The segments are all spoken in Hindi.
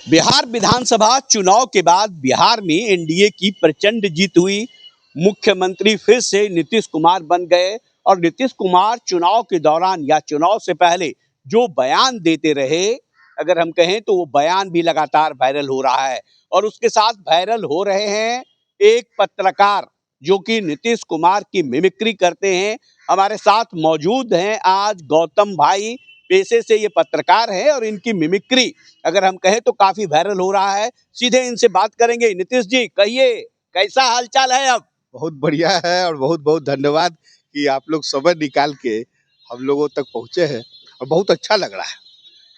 बिहार विधानसभा चुनाव के बाद बिहार में एनडीए की प्रचंड जीत हुई। मुख्यमंत्री फिर से नीतीश कुमार बन गए और नीतीश कुमार चुनाव के दौरान या चुनाव से पहले जो बयान देते रहे, अगर हम कहें तो वो बयान भी लगातार वायरल हो रहा है। और उसके साथ वायरल हो रहे हैं एक पत्रकार जो कि नीतीश कुमार की मिमिक्री करते हैं। हमारे साथ मौजूद हैं आज गौतम भाई, पेशे से ये पत्रकार हैं और इनकी मिमिक्री अगर हम कहें तो काफी वायरल हो रहा है। सीधे इनसे बात करेंगे। नीतीश जी कहिए, कैसा हालचाल है अब? बहुत बढ़िया है और बहुत बहुत धन्यवाद कि आप लोग समय निकाल के हम लोगों तक पहुंचे हैं और बहुत अच्छा लग रहा है।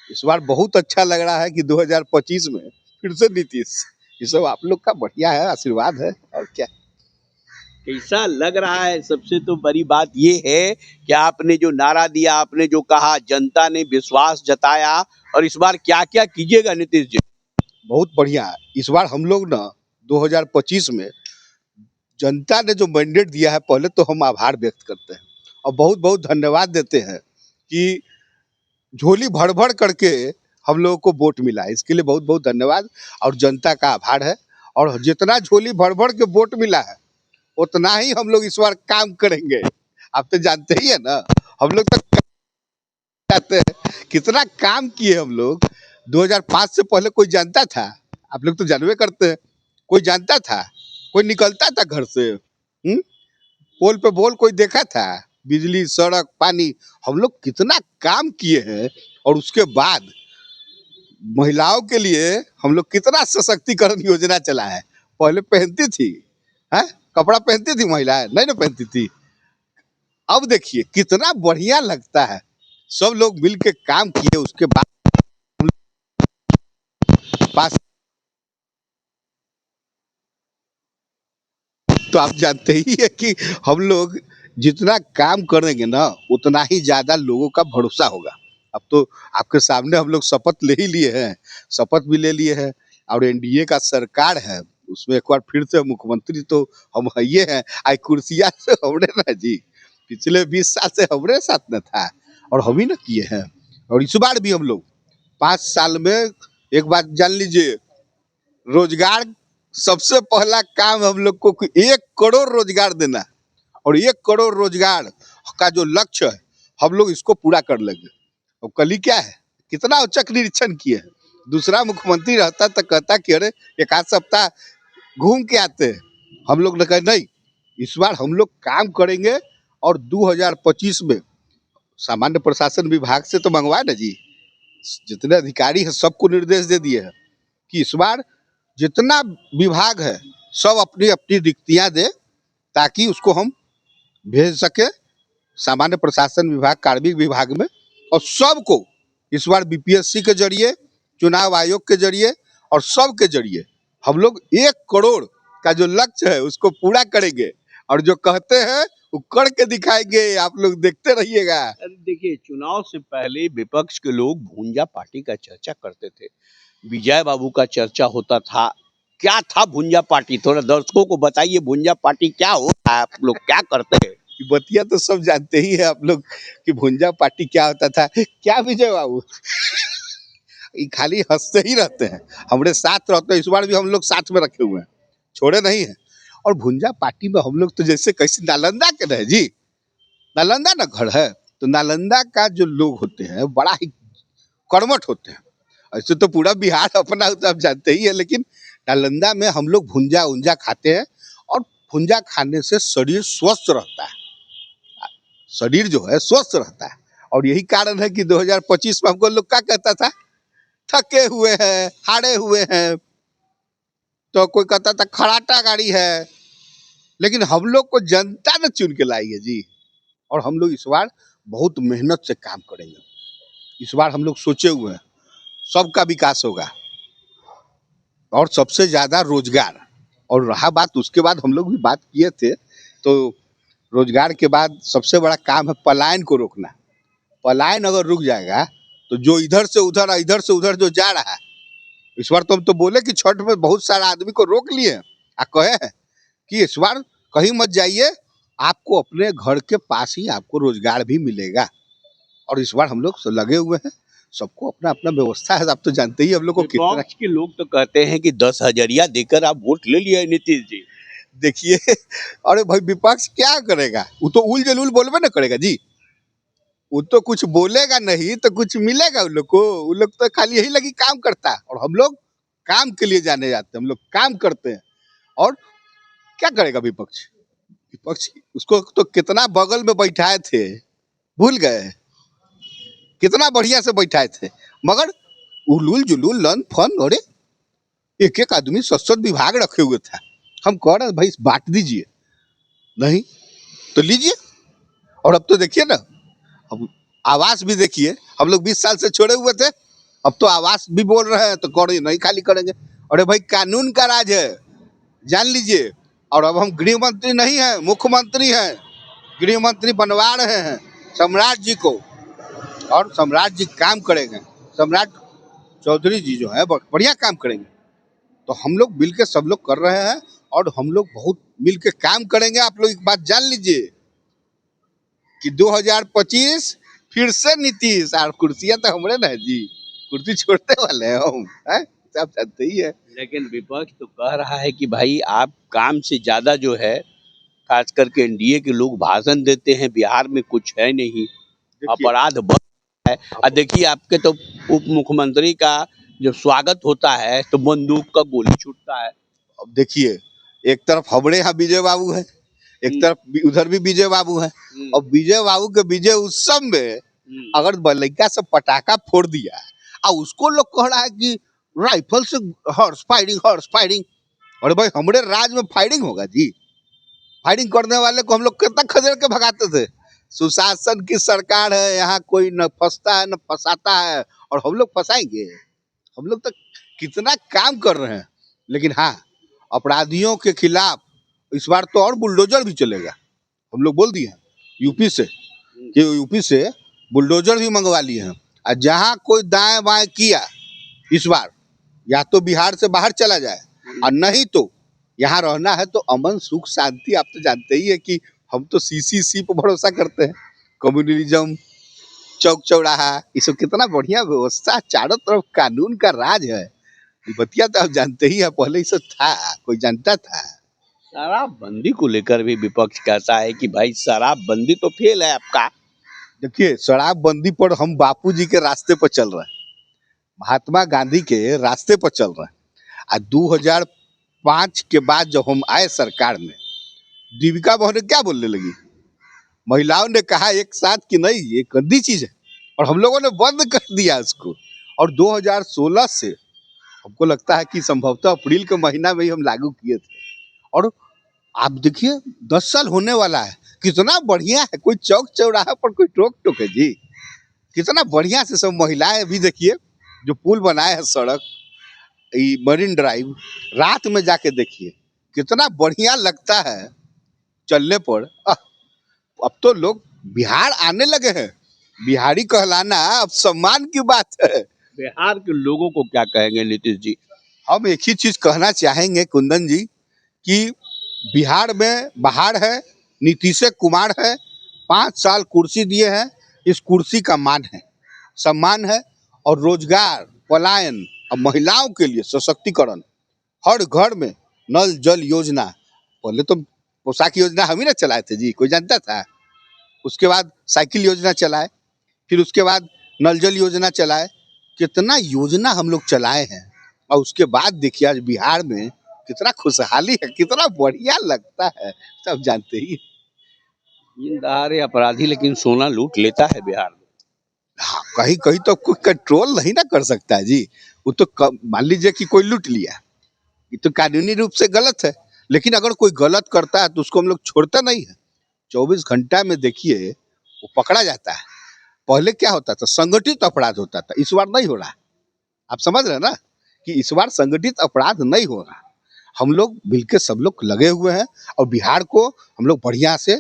इस बार बहुत अच्छा लग रहा है कि 2025 में फिर से नीतीश, ये सब आप लोग का बढ़िया है, आशीर्वाद है और क्या। कैसा लग रहा है? सबसे तो बड़ी बात ये है कि आपने जो नारा दिया, आपने जो कहा, जनता ने विश्वास जताया। और इस बार क्या क्या कीजिएगा नीतीश जी? बहुत बढ़िया है। इस बार हम लोग ना 2025 में जनता ने जो मैंडेट दिया है, पहले तो हम आभार व्यक्त करते हैं और बहुत बहुत धन्यवाद देते हैं कि झोली भर भर करके हम लोगों को वोट मिला है। इसके लिए बहुत बहुत धन्यवाद और जनता का आभार है। और जितना झोली भर भर के वोट मिला है उतना ही हम लोग इस बार काम करेंगे। आप तो जानते ही है ना, हम लोग तो जानते हैं कितना काम किए हम लोग। 2005 से पहले कोई जानता था? आप लोग तो जानवे करते हैं। कोई जानता था? कोई निकलता था घर से? पोल पे बोल कोई देखा था? बिजली, सड़क, पानी, हम लोग कितना काम किए हैं। और उसके बाद महिलाओं के लिए हम लोग कितना सशक्तिकरण योजना चला है। पहले पहनती थी, है कपड़ा पहनती थी महिलाएं, नहीं ना पहनती थी। अब देखिए कितना बढ़िया लगता है। सब लोग मिल के काम किए, उसके बाद पास। तो आप जानते ही है कि हम लोग जितना काम करेंगे ना उतना ही ज्यादा लोगों का भरोसा होगा। अब तो आपके सामने हम लोग शपथ ले ही लिए हैं, शपथ भी ले लिए हैं और एनडीए का सरकार है, उसमें एक बार फिर से मुख्यमंत्री तो हम ये हैं। आई कुर्सिया से हमने ना जी, पिछले 20 साल से हमारे साथ न था और हम ही ना किए हैं। और इस बार भी हम लोग 5 साल में एक बात जान लीजिए, रोजगार सबसे पहला काम हम लोग को 1 करोड़ रोजगार देना। और 1 करोड़ रोजगार का जो लक्ष्य है हम लोग इसको पूरा कर लेंगे। और कल ही क्या है, कितना औचक निरीक्षण किए हैं। दूसरा मुख्यमंत्री रहता तो कहता कि अरे एक आध सप्ताह घूम के आते हैं। हम लोग ने कहा नहीं, इस बार हम लोग काम करेंगे। और 2025 में सामान्य प्रशासन विभाग से तो मंगवाए ना जी, जितने अधिकारी हैं सबको निर्देश दे दिए हैं कि इस बार जितना विभाग है सब अपनी अपनी रिक्तियां दे, ताकि उसको हम भेज सके सामान्य प्रशासन विभाग, कार्मिक विभाग में। और सबको इस बार बीपीएससी के जरिए, चुनाव आयोग के जरिए और सब के जरिए हम लोग 1 करोड़ का जो लक्ष्य है उसको पूरा करेंगे। और जो कहते हैं वो करके दिखाएंगे, आप लोग देखते रहिएगा। अरे देखिए, चुनाव से पहले विपक्ष के लोग भूंजा पार्टी का चर्चा करते थे, विजय बाबू का चर्चा होता था। क्या था भूंजा पार्टी? थोड़ा दर्शकों को बताइए, भूंजा पार्टी क्या होता है, आप लोग क्या करते हैं? ये बतिया तो सब जानते ही है आप लोग कि भुंजा पार्टी क्या होता था। क्या विजय बाबू ये खाली हंसते ही रहते हैं, हमारे साथ रहते हैं। इस बार भी हम लोग साथ में रखे हुए हैं, छोड़े नहीं है। और भुंजा पार्टी में हम लोग तो जैसे कैसे नालंदा के रहे जी, नालंदा ना घर है, तो नालंदा का जो लोग होते हैं बड़ा ही कर्मठ होते हैं। ऐसे तो पूरा बिहार अपना होता है, आप जानते ही है, लेकिन नालंदा में हम लोग भुंजा उंजा खाते हैं। और भुंजा खाने से शरीर स्वस्थ रहता है, शरीर जो है स्वस्थ रहता है। और यही कारण है कि 2025 में हमको लोग क्या कहता था, थके हुए हैं, हारे हुए हैं। तो कोई कहता था खराटा गाड़ी है, लेकिन हम लोग को जनता ने चुन के लाई है जी। और हम लोग इस बार बहुत मेहनत से काम करेंगे। इस बार हम लोग सोचे हुए हैं सबका विकास होगा और सबसे ज्यादा रोजगार। और रहा बात, उसके बाद हम लोग भी बात किए थे, तो रोजगार के बाद सबसे बड़ा काम है पलायन को रोकना। पलायन अगर रुक जाएगा तो जो इधर से उधर और इधर से उधर जो जा रहा है, इस बार तो हम तो बोले कि छठ में बहुत सारा आदमी को रोक लिए आ कहे हैं कि इस बार कहीं मत जाइए, आपको अपने घर के पास ही आपको रोजगार भी मिलेगा। और इस बार हम लोग लगे हुए हैं, सबको अपना अपना व्यवस्था है, आप तो जानते ही हम लोग को कितना। विपक्ष के लोग तो कहते हैं कि 10,000 देकर आप वोट ले लिए नीतीश जी। देखिए, अरे भाई विपक्ष क्या करेगा, वो तो उल जलूल बोलबे ना करेगा जी। वो तो कुछ बोलेगा नहीं तो कुछ मिलेगा उन लोग को। उन लोग तो खाली यही लगी काम करता है, और हम लोग काम के लिए जाने जाते हैं, हम लोग काम करते हैं। और क्या करेगा विपक्ष? विपक्ष उसको तो कितना बगल में बैठाए थे, भूल गए? कितना बढ़िया से बैठाए थे, मगर उलूल जुलूल लन फन, अरे एक एक आदमी 7-7 विभाग रखे हुए था। हम कह रहे हैं भाई बांट दीजिए, नहीं तो लीजिए। और अब तो देखिए ना, अब आवास भी देखिए, हम लोग 20 साल से छोड़े हुए थे, अब तो आवास भी बोल रहे हैं तो कौन नहीं खाली करेंगे। अरे भाई कानून का राज है, जान लीजिए। और अब हम गृह मंत्री नहीं हैं, मुख्यमंत्री हैं, गृह मंत्री बनवा रहे हैं सम्राट जी को, और सम्राट जी काम करेंगे। सम्राट चौधरी जी जो है बढ़िया काम करेंगे। तो हम लोग मिल के सब लोग कर रहे हैं, और हम लोग बहुत मिल के काम करेंगे। आप लोग एक बात जान लीजिए कि 2025 फिर से नीतीश, और कुर्सियां तो हमारे ना है जी, कुर्सी छोड़ने वाले हैं हम, हैं? आप जानते ही है। लेकिन विपक्ष तो कह रहा है कि भाई आप काम से ज्यादा जो है, खास करके एनडीए के लोग भाषण देते हैं, बिहार में कुछ है नहीं, अपराध बढ़ रहा है। और देखिए आपके तो उप मुख्यमंत्री का जो स्वागत होता है तो बंदूक का गोली छूटता है। अब देखिए, एक तरफ हमारे यहाँ विजय बाबू है, एक तरफ उधर भी विजय बाबू है। और विजय बाबू के विजय उत्सव में अगर लड़का से पटाखा फोड़ दिया, और उसको लोग कह रहा है कि राइफल से हॉर्स फायरिंग, हॉर्स फायरिंग। अरे भाई हमारे राज में फायरिंग होगा जी? फायरिंग करने वाले को हम लोग कितना खदेड़ के भगाते थे। सुशासन की सरकार है, यहाँ कोई न फंसता है न फंसाता है, और हम लोग फंसाएंगे? हम लोग तो कितना काम कर रहे हैं। लेकिन हाँ, अपराधियों के खिलाफ इस बार तो और बुलडोजर भी चलेगा। हम लोग बोल दिए हैं यूपी से कि यूपी से बुलडोजर भी मंगवा लिए हैं। और जहाँ कोई दाएं बाएं किया इस बार, या तो बिहार से बाहर चला जाए, और नहीं तो यहाँ रहना है तो अमन सुख शांति। आप तो जानते ही है कि हम तो सीसीसी पर भरोसा करते हैं, कम्युनलिज्म, चौक चौराहा, ये सब कितना बढ़िया व्यवस्था, चारों तरफ कानून का राज है। ये बतिया तो आप जानते ही है, पहले ही सब था, कोई जानता था? शराबबंदी को लेकर भी विपक्ष कहता है कि भाई शराबबंदी तो फेल है आपका। देखिए, शराबबंदी पर हम बापूजी के रास्ते पर चल रहे हैं, महात्मा गांधी के रास्ते पर चल रहे हैं। आज 2005 के बाद जब हम आए सरकार में, दीपिका बहन क्या बोलने लगी, महिलाओं ने कहा एक साथ कि नहीं ये गंदी चीज है, और हम लोगों ने बंद कर दिया उसको। और 2016 से हमको लगता है कि संभवतः अप्रैल के महीना में ही हम लागू किए थे। और आप देखिए 10 साल होने वाला है, कितना बढ़िया है। कोई चौक चौराहा पर कोई टोक टोक है जी? कितना बढ़िया से सब महिलाएं भी देखिए, जो पुल बनाए हैं सड़क, मरीन ड्राइव, रात में जाके देखिए कितना बढ़िया लगता है चलने पर। अब तो लोग बिहार आने लगे हैं, बिहारी कहलाना अब सम्मान की बात है। बिहार के लोगों को क्या कहेंगे नीतीश जी? हम एक ही चीज कहना चाहेंगे कुंदन जी, कि बिहार में बाहर है, नीतीश कुमार है, 5 साल कुर्सी दिए हैं, इस कुर्सी का मान है, सम्मान है। और रोजगार, पलायन, और महिलाओं के लिए सशक्तिकरण, हर घर में नल जल योजना, पहले तो पोशाक योजना हम ही ना चलाए थे जी, कोई जानता था? उसके बाद साइकिल योजना चलाए, फिर उसके बाद नल जल योजना चलाए, कितना योजना हम लोग चलाए हैं। और उसके बाद देखिए आज बिहार में कितना खुशहाली है, कितना बढ़िया लगता है, सब जानते ही। दिन दहाड़े अपराधी लेकिन सोना लूट लेता है बिहार में। हाँ, कहीं कहीं तो कोई कंट्रोल नहीं ना कर सकता है जी। वो तो मान लीजिए कि कोई लूट लिया, ये तो कानूनी रूप से गलत है। लेकिन अगर कोई गलत करता है तो उसको हम लोग छोड़ते नहीं है, 24 घंटा में देखिए वो पकड़ा जाता है। पहले क्या होता था, संगठित अपराध होता था, इस बार नहीं हो रहा। आप समझ रहे हैं ना कि इस बार संगठित अपराध नहीं हो रहा। हम लोग मिलकर सब लोग लगे हुए हैं, और बिहार को हम लोग बढ़िया से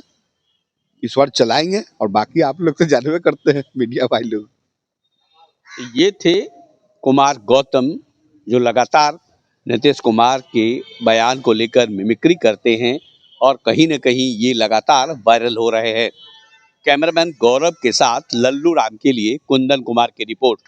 इस बार चलाएंगे। और बाकी आप लोग तो जानवे करते हैं, मीडिया भाई लोग। ये थे कुमार गौतम, जो लगातार नीतीश कुमार के बयान को लेकर मिमिक्री करते हैं, और कहीं न कहीं ये लगातार वायरल हो रहे हैं। कैमरामैन गौरव के साथ लल्लू राम के लिए कुंदन कुमार की रिपोर्ट।